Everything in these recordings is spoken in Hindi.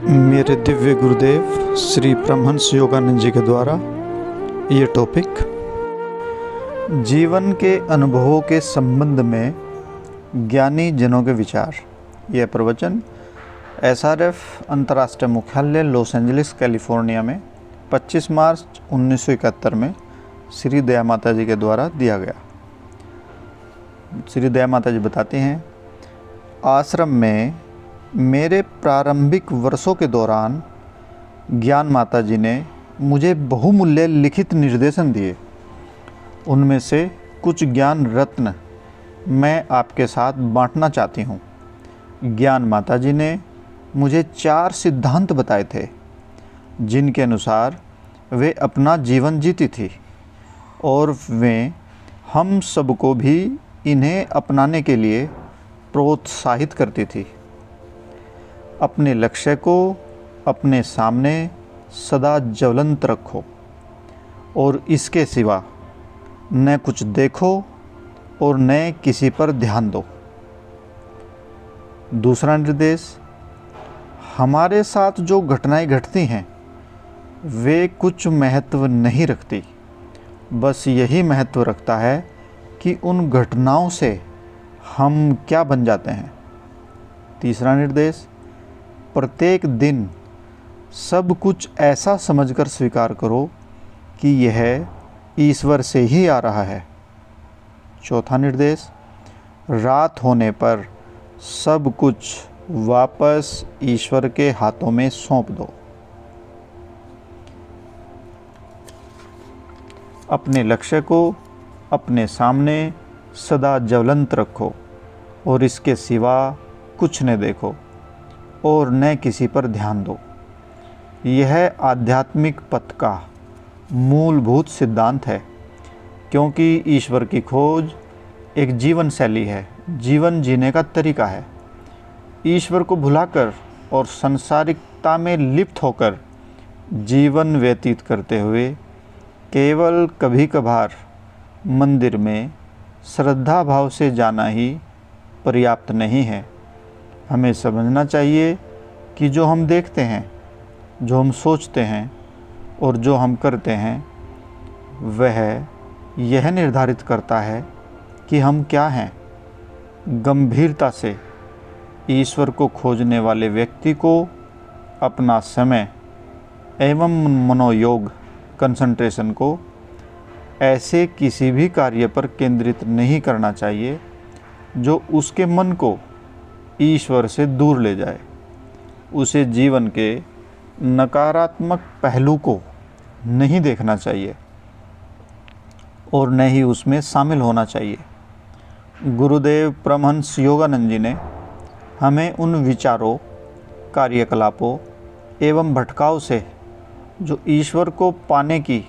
मेरे दिव्य गुरुदेव श्री परमहंस योगानंद जी के द्वारा ये टॉपिक जीवन के अनुभवों के संबंध में ज्ञानी जनों के विचार। यह प्रवचन SRF अंतर्राष्ट्रीय मुख्यालय लॉस एंजलिस कैलिफोर्निया में 25 मार्च 1971 में श्री दया माता जी के द्वारा दिया गया। श्री दया माता जी बताते हैं, आश्रम में मेरे प्रारंभिक वर्षों के दौरान ज्ञान माता जी ने मुझे बहुमूल्य लिखित निर्देशन दिए। उनमें से कुछ ज्ञान रत्न मैं आपके साथ बांटना चाहती हूँ। ज्ञान माता जी ने मुझे 4 सिद्धांत बताए थे जिनके अनुसार वे अपना जीवन जीती थी और वे हम सबको भी इन्हें अपनाने के लिए प्रोत्साहित करती थी। अपने लक्ष्य को अपने सामने सदा ज्वलंत रखो और इसके सिवा न कुछ देखो और न किसी पर ध्यान दो। दूसरा निर्देश, हमारे साथ जो घटनाएं घटती हैं वे कुछ महत्व नहीं रखती, बस यही महत्व रखता है कि उन घटनाओं से हम क्या बन जाते हैं। तीसरा निर्देश, प्रत्येक दिन सब कुछ ऐसा समझकर स्वीकार करो कि यह ईश्वर से ही आ रहा है। चौथा निर्देश, रात होने पर सब कुछ वापस ईश्वर के हाथों में सौंप दो। अपने लक्ष्य को अपने सामने सदा ज्वलंत रखो और इसके सिवा कुछ न देखो और न किसी पर ध्यान दो। यह आध्यात्मिक पथ का मूलभूत सिद्धांत है, क्योंकि ईश्वर की खोज एक जीवन शैली है, जीवन जीने का तरीका है। ईश्वर को भुलाकर और संसारिकता में लिप्त होकर जीवन व्यतीत करते हुए केवल कभी कभार मंदिर में श्रद्धा भाव से जाना ही पर्याप्त नहीं है। हमें समझना चाहिए कि जो हम देखते हैं, जो हम सोचते हैं और जो हम करते हैं वह यह निर्धारित करता है कि हम क्या हैं। गंभीरता से ईश्वर को खोजने वाले व्यक्ति को अपना समय एवं मनोयोग कंसंट्रेशन को ऐसे किसी भी कार्य पर केंद्रित नहीं करना चाहिए जो उसके मन को ईश्वर से दूर ले जाए। उसे जीवन के नकारात्मक पहलू को नहीं देखना चाहिए और न ही उसमें शामिल होना चाहिए। गुरुदेव परमहंस योगानंद जी ने हमें उन विचारों, कार्यकलापों एवं भटकाव से जो ईश्वर को पाने की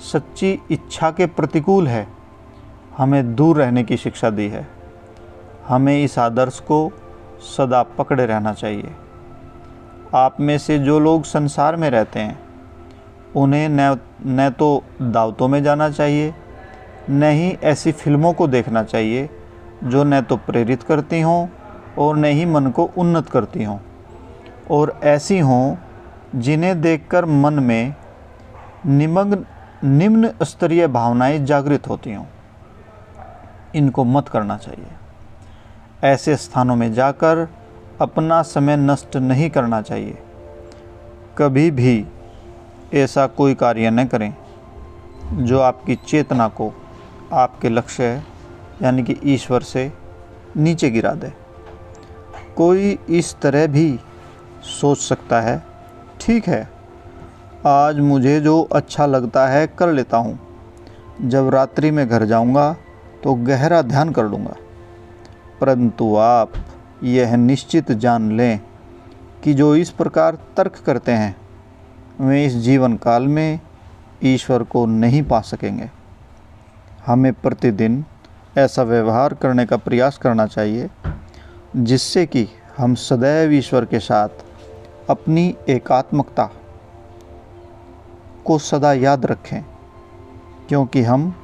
सच्ची इच्छा के प्रतिकूल है, हमें दूर रहने की शिक्षा दी है। हमें इस आदर्श को सदा पकड़े रहना चाहिए। आप में से जो लोग संसार में रहते हैं उन्हें न तो दावतों में जाना चाहिए, न ही ऐसी फिल्मों को देखना चाहिए जो न तो प्रेरित करती हों और न ही मन को उन्नत करती हों, और ऐसी हों जिन्हें देखकर मन में निम्न स्तरीय भावनाएं जागृत होती हों। इनको मत करना चाहिए। ऐसे स्थानों में जाकर अपना समय नष्ट नहीं करना चाहिए। कभी भी ऐसा कोई कार्य न करें जो आपकी चेतना को आपके लक्ष्य यानी कि ईश्वर से नीचे गिरा दे। कोई इस तरह भी सोच सकता है, ठीक है, आज मुझे जो अच्छा लगता है कर लेता हूँ, जब रात्रि में घर जाऊँगा तो गहरा ध्यान कर लूँगा। परंतु आप यह निश्चित जान लें कि जो इस प्रकार तर्क करते हैं वे इस जीवन काल में ईश्वर को नहीं पा सकेंगे। हमें प्रतिदिन ऐसा व्यवहार करने का प्रयास करना चाहिए जिससे कि हम सदैव ईश्वर के साथ अपनी एकात्मकता को सदा याद रखें, क्योंकि हम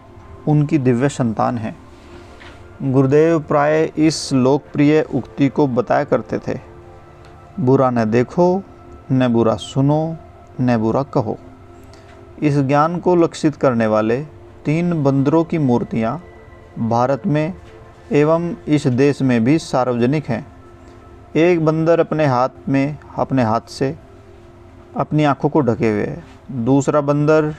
उनकी दिव्य संतान हैं। गुरुदेव प्राय इस लोकप्रिय उक्ति को बताया करते थे, बुरा न देखो न बुरा सुनो न बुरा कहो। इस ज्ञान को लक्षित करने वाले 3 बंदरों की मूर्तियाँ भारत में एवं इस देश में भी सार्वजनिक हैं। एक बंदर अपने हाथ से अपनी आँखों को ढके हुए है, दूसरा बंदर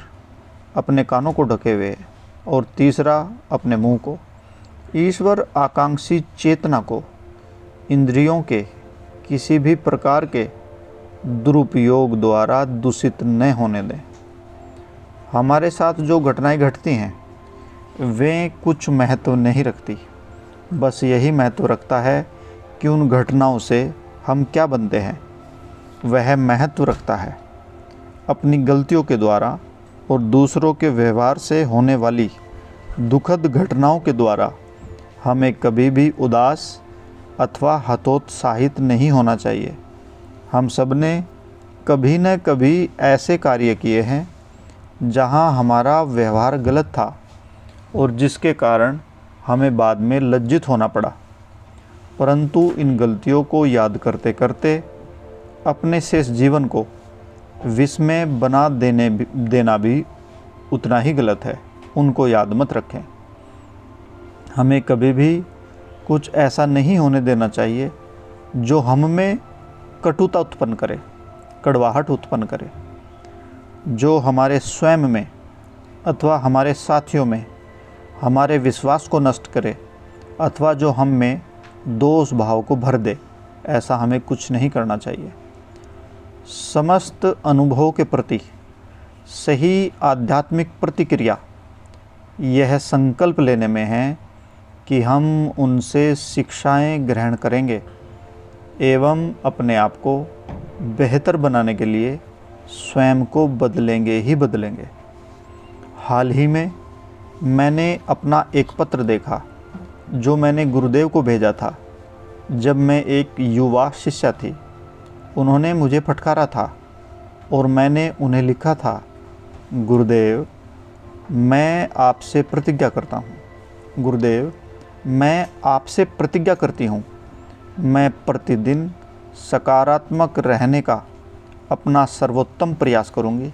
अपने कानों को ढके हुए है और तीसरा अपने मुंह को। ईश्वर आकांक्षी चेतना को इंद्रियों के किसी भी प्रकार के दुरुपयोग द्वारा दूषित न होने दें। हमारे साथ जो घटनाएं घटती हैं वे कुछ महत्व नहीं रखती, बस यही महत्व रखता है कि उन घटनाओं से हम क्या बनते हैं। वह महत्व रखता है अपनी गलतियों के द्वारा और दूसरों के व्यवहार से होने वाली दुखद घटनाओं के द्वारा हमें कभी भी उदास अथवा हतोत्साहित नहीं होना चाहिए। हम सब ने कभी न कभी ऐसे कार्य किए हैं जहां हमारा व्यवहार गलत था और जिसके कारण हमें बाद में लज्जित होना पड़ा, परंतु इन गलतियों को याद करते करते अपने शेष जीवन को विस्मय बना देना भी उतना ही गलत है। उनको याद मत रखें। हमें कभी भी कुछ ऐसा नहीं होने देना चाहिए जो हम में कटुता उत्पन्न करे, कड़वाहट उत्पन्न करे, जो हमारे स्वयं में अथवा हमारे साथियों में हमारे विश्वास को नष्ट करे अथवा जो हम में दोष भाव को भर दे। ऐसा हमें कुछ नहीं करना चाहिए। समस्त अनुभवों के प्रति सही आध्यात्मिक प्रतिक्रिया यह संकल्प लेने में है कि हम उनसे शिक्षाएं ग्रहण करेंगे एवं अपने आप को बेहतर बनाने के लिए स्वयं को बदलेंगे ही बदलेंगे। हाल ही में मैंने अपना एक पत्र देखा जो मैंने गुरुदेव को भेजा था जब मैं एक युवा शिष्या थी। उन्होंने मुझे फटकारा था और मैंने उन्हें लिखा था, गुरुदेव मैं आपसे प्रतिज्ञा करता हूँ, गुरुदेव मैं आपसे प्रतिज्ञा करती हूँ, मैं प्रतिदिन सकारात्मक रहने का अपना सर्वोत्तम प्रयास करूँगी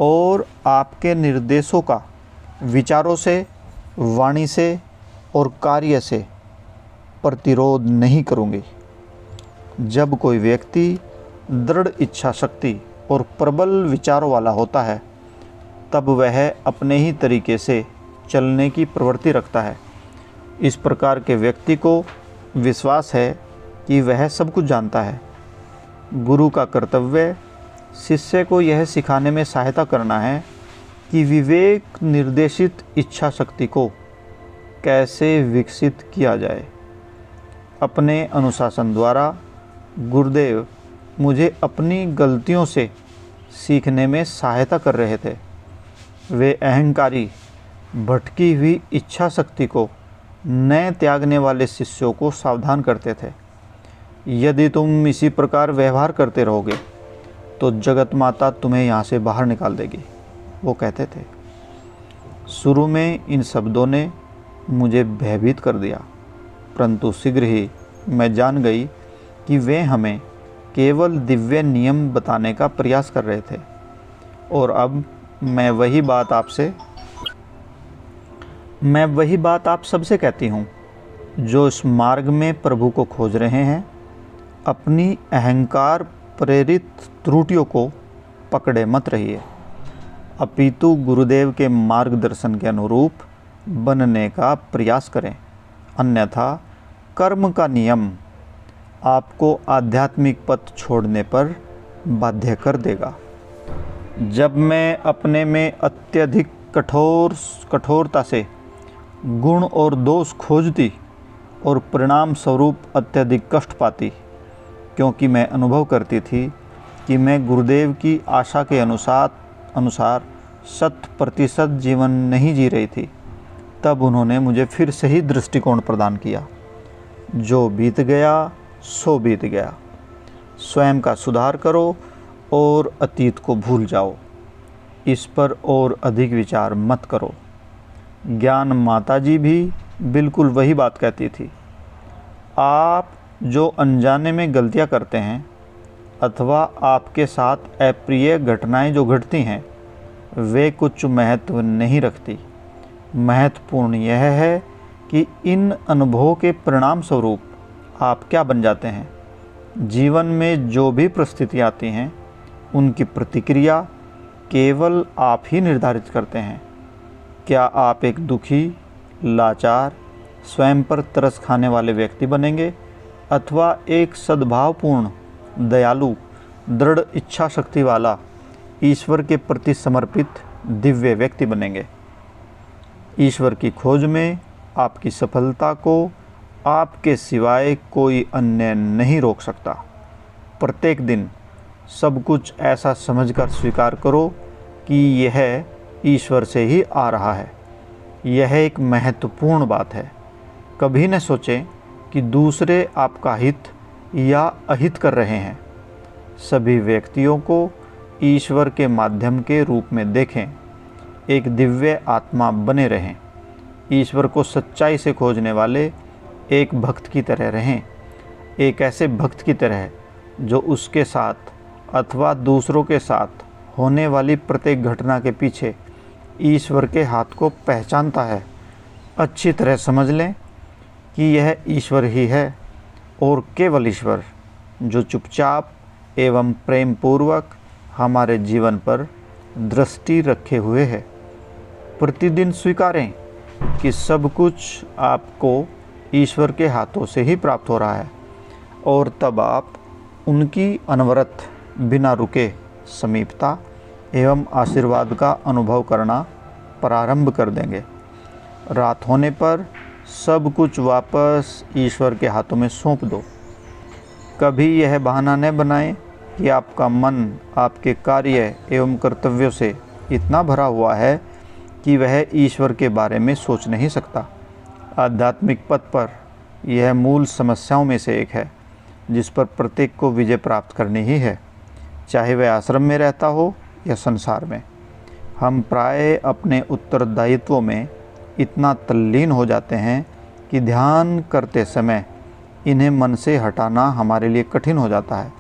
और आपके निर्देशों का विचारों से, वाणी से और कार्य से प्रतिरोध नहीं करूँगी। जब कोई व्यक्ति दृढ़ इच्छा शक्ति और प्रबल विचारों वाला होता है तब वह अपने ही तरीके से चलने की प्रवृत्ति रखता है। इस प्रकार के व्यक्ति को विश्वास है कि वह सब कुछ जानता है। गुरु का कर्तव्य शिष्य को यह सिखाने में सहायता करना है कि विवेक निर्देशित इच्छा शक्ति को कैसे विकसित किया जाए। अपने अनुशासन द्वारा गुरुदेव मुझे अपनी गलतियों से सीखने में सहायता कर रहे थे। वे अहंकारी भटकी हुई इच्छा शक्ति को न त्यागने वाले शिष्यों को सावधान करते थे। यदि तुम इसी प्रकार व्यवहार करते रहोगे तो जगत माता तुम्हें यहाँ से बाहर निकाल देगी, वो कहते थे। शुरू में इन शब्दों ने मुझे भयभीत कर दिया, परंतु शीघ्र ही मैं जान गई कि वे हमें केवल दिव्य नियम बताने का प्रयास कर रहे थे। और अब मैं वही बात आप सबसे कहती हूँ जो इस मार्ग में प्रभु को खोज रहे हैं। अपनी अहंकार प्रेरित त्रुटियों को पकड़े मत रहिए, अपितु गुरुदेव के मार्गदर्शन के अनुरूप बनने का प्रयास करें, अन्यथा कर्म का नियम आपको आध्यात्मिक पथ छोड़ने पर बाध्य कर देगा। जब मैं अपने में अत्यधिक कठोरता से गुण और दोष खोजती और परिणाम स्वरूप अत्यधिक कष्ट पाती, क्योंकि मैं अनुभव करती थी कि मैं गुरुदेव की आशा के अनुसार 100% जीवन नहीं जी रही थी, तब उन्होंने मुझे फिर सही दृष्टिकोण प्रदान किया। जो बीत गया सो बीत गया। स्वयं का सुधार करो और अतीत को भूल जाओ। इस पर और अधिक विचार मत करो। ज्ञान माता जी भी बिल्कुल वही बात कहती थी। आप जो अनजाने में गलतियां करते हैं अथवा आपके साथ अप्रिय घटनाएं जो घटती हैं वे कुछ महत्व नहीं रखती। महत्वपूर्ण यह है कि इन अनुभवों के परिणाम स्वरूप आप क्या बन जाते हैं। जीवन में जो भी परिस्थितियाँ आती हैं उनकी प्रतिक्रिया केवल आप ही निर्धारित करते हैं। क्या आप एक दुखी, लाचार, स्वयं पर तरस खाने वाले व्यक्ति बनेंगे अथवा एक सद्भावपूर्ण, दयालु, दृढ़ इच्छा शक्ति वाला, ईश्वर के प्रति समर्पित दिव्य व्यक्ति बनेंगे। ईश्वर की खोज में आपकी सफलता को आपके सिवाय कोई अन्य नहीं रोक सकता। प्रत्येक दिन सब कुछ ऐसा समझकर स्वीकार करो कि यह ईश्वर से ही आ रहा है। यह एक महत्वपूर्ण बात है। कभी न सोचें कि दूसरे आपका हित या अहित कर रहे हैं। सभी व्यक्तियों को ईश्वर के माध्यम के रूप में देखें। एक दिव्य आत्मा बने रहें। ईश्वर को सच्चाई से खोजने वाले एक भक्त की तरह रहें। एक ऐसे भक्त की तरह जो उसके साथ अथवा दूसरों के साथ होने वाली प्रत्येक घटना के पीछे ईश्वर के हाथ को पहचानता है। अच्छी तरह समझ लें कि यह ईश्वर ही है और केवल ईश्वर, जो चुपचाप एवं प्रेम पूर्वक हमारे जीवन पर दृष्टि रखे हुए है। प्रतिदिन स्वीकारें कि सब कुछ आपको ईश्वर के हाथों से ही प्राप्त हो रहा है और तब आप उनकी अनवरत, बिना रुके समीपता एवं आशीर्वाद का अनुभव करना प्रारंभ कर देंगे। रात होने पर सब कुछ वापस ईश्वर के हाथों में सौंप दो। कभी यह बहाना न बनाएं कि आपका मन आपके कार्य एवं कर्तव्यों से इतना भरा हुआ है कि वह ईश्वर के बारे में सोच नहीं सकता। आध्यात्मिक पथ पर यह मूल समस्याओं में से एक है जिस पर प्रत्येक को विजय प्राप्त करनी ही है, चाहे वह आश्रम में रहता हो या संसार में। हम प्राय अपने उत्तरदायित्वों में इतना तल्लीन हो जाते हैं कि ध्यान करते समय इन्हें मन से हटाना हमारे लिए कठिन हो जाता है,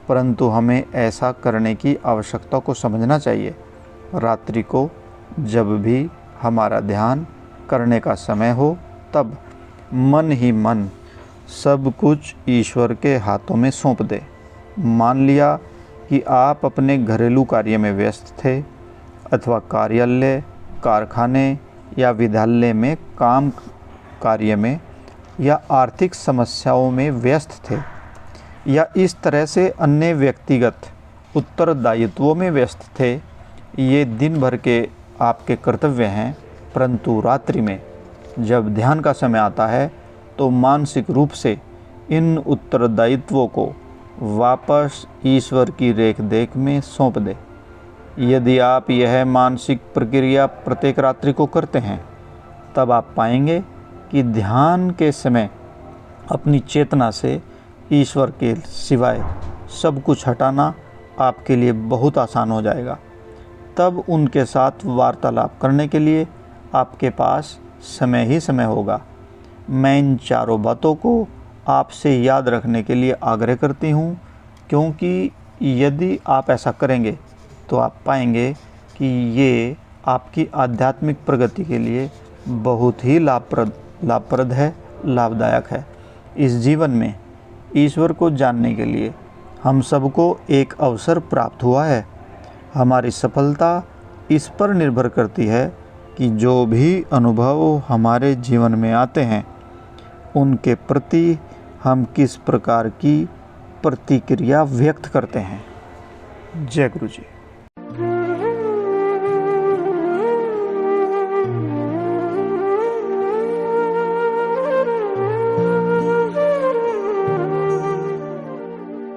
परंतु हमें ऐसा करने की आवश्यकता को समझना चाहिए। रात्रि को जब भी हमारा ध्यान करने का समय हो तब मन ही मन सब कुछ ईश्वर के हाथों में सौंप दे। मान लिया कि आप अपने घरेलू कार्य में व्यस्त थे अथवा कार्यालय, कारखाने या विद्यालय में काम कार्य में या आर्थिक समस्याओं में व्यस्त थे या इस तरह से अन्य व्यक्तिगत उत्तरदायित्वों में व्यस्त थे। ये दिन भर के आपके कर्तव्य हैं, परंतु रात्रि में जब ध्यान का समय आता है तो मानसिक रूप से इन उत्तरदायित्वों को वापस ईश्वर की रेख देख में सौंप दे। यदि आप यह मानसिक प्रक्रिया प्रत्येक रात्रि को करते हैं तब आप पाएंगे कि ध्यान के समय अपनी चेतना से ईश्वर के सिवाय सब कुछ हटाना आपके लिए बहुत आसान हो जाएगा। तब उनके साथ वार्तालाप करने के लिए आपके पास समय ही समय होगा। मैं इन चारों बातों को आपसे याद रखने के लिए आग्रह करती हूँ, क्योंकि यदि आप ऐसा करेंगे तो आप पाएंगे कि ये आपकी आध्यात्मिक प्रगति के लिए बहुत ही लाभप्रद है, लाभदायक है। इस जीवन में ईश्वर को जानने के लिए हम सबको एक अवसर प्राप्त हुआ है। हमारी सफलता इस पर निर्भर करती है कि जो भी अनुभव हमारे जीवन में आते हैं उनके प्रति हम किस प्रकार की प्रतिक्रिया व्यक्त करते हैं। जय गुरु जी।